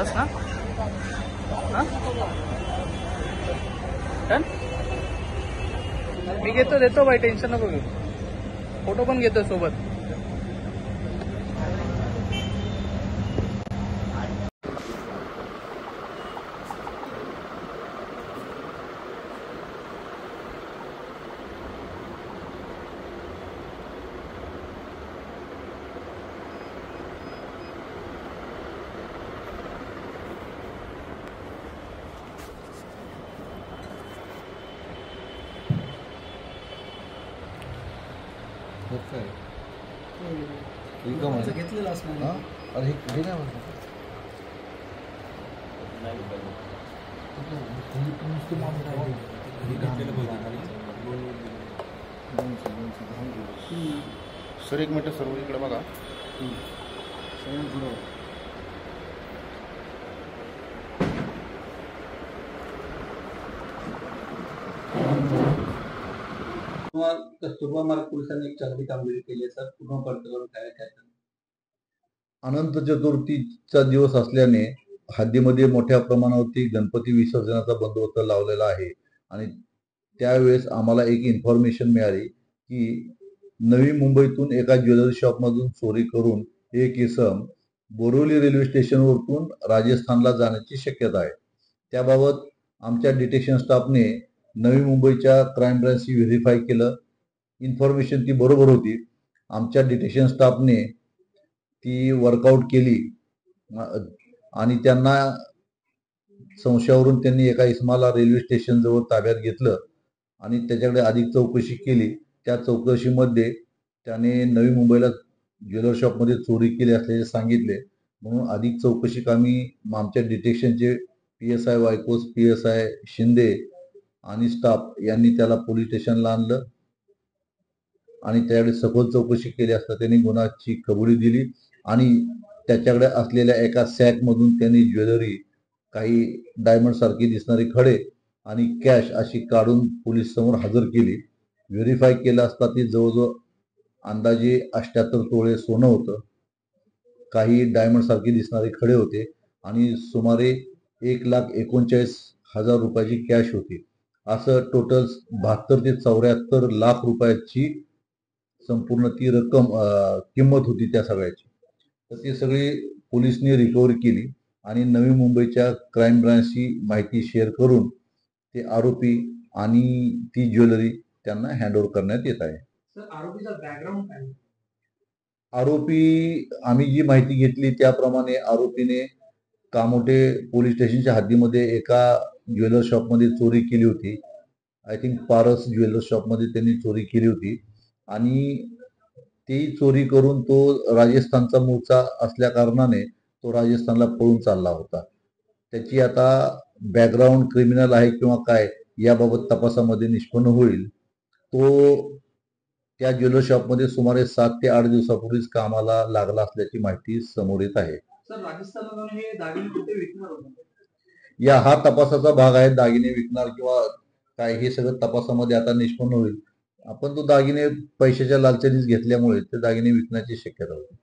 बस ना हा डन मी घेतो देतो बाई टेन्शन नको घेऊ फोटो पण घेतो सोबत घेतलेलं असणार अरे हे काय म्हणतात सर एक मिनिट सर्व इकडे बघा कस्तुरबा मार्ग पोलिसांनी एक चांगली कामगिरी केली आहे सर. पूर्ण पडताळून काय अनंत चतुर्थीचा दिवस असल्याने हद्दीमध्ये मोठ्या प्रमाणावरती गणपती विसर्जनाचा बंदोबस्त लावलेला आहे आणि त्यावेळेस आम्हाला एक इन्फॉर्मेशन मिळाली की नवी मुंबईतून एका ज्वेलरी शॉपमधून चोरी करून एक इसम बोरिवली रेल्वे स्टेशनवरून राजस्थानला जाण्याची शक्यता आहे. त्याबाबत आमच्या डिटेक्शन स्टाफने नवी मुंबईच्या क्राईम ब्रांचशी व्हेरीफाय केलं. इन्फॉर्मेशन ती बरोबर होती. आमच्या डिटेक्शन स्टाफने ती वर्कआउट केली आणि त्यांना संशयावरून त्यांनी एका इसमाला रेल्वे स्टेशन जवळ ताब्यात घेतलं आणि त्याच्याकडे अधिक चौकशी केली. त्या चौकशीमध्ये त्याने नवी मुंबईला ज्वेलर शॉपमध्ये चोरी केली असल्याचे सांगितले. म्हणून अधिक चौकशी कामी आमच्या डिटेक्शनचे PSI वायकोस, PSI शिंदे आणि स्टाफ यांनी त्याला पोलीस स्टेशनला आणलं आणि त्याच्याकडे सखोल चौकशी केली असता त्यांनी गुन्ह्याची कबुली दिली आणि त्याच्याकडे असलेल्या एका सॅकमधून त्यांनी ज्वेलरी, काही डायमंड सारखी दिसणारी खडे आणि कॅश अशी काढून पोलीस समोर हजर केली. व्हेरीफाय केलं असता ती जवळजवळ अंदाजे 78 तोळे सोनं होतं, काही डायमंड सारखी दिसणारे खडे होते आणि सुमारे 1,39,000 रुपयाची कॅश होती. असं टोटल 72 ते 74 लाख रुपयाची संपूर्ण ती रक्कम किंमत होती त्या सगळ्याची. तर ती सगळी पोलिसनी रिकव्हरी केली आणि नवी मुंबईच्या क्राईम ब्रांचची माहिती शेअर करून ते आरोपी आणि ती ज्वेलरी त्यांना हँडओव्हर करण्यात येत आहे. सर, आरोपीचा बॅकग्राऊंड काय? आरोपी आम्ही जी माहिती घेतली त्याप्रमाणे आरोपीने कामोठे पोलीस स्टेशनच्या हद्दीमध्ये एका ज्वेलर शॉपमध्ये चोरी केली होती. आय थिंक पारस ज्वेलर शॉपमध्ये त्यांनी चोरी केली होती आणि ती चोरी करून तो राजस्थानचा मूळचा असल्या कारणाने तो राजस्थानला पळून चालला होता. त्याची आता बॅकग्राऊंड क्रिमिनल आहे किंवा काय याबाबत तपासामध्ये निष्पन्न होईल. तो त्या ज्वेलर शॉपमध्ये सुमारे 7 ते 8 दिवसापूर्वीच कामाला लागला असल्याची माहिती समोर येत आहे. सर, राजस्थानला जाऊन हे दागिने कुठे विकणार होते? हा तपासाचा भाग आहे. दागिने विकणार किंवा काय हे सगळं तपासामध्ये आता निष्पन्न होईल. आपण तो दागिने पैशाच्या लालचणीच घेतल्यामुळे ते दागिने विकण्याची शक्यता होती.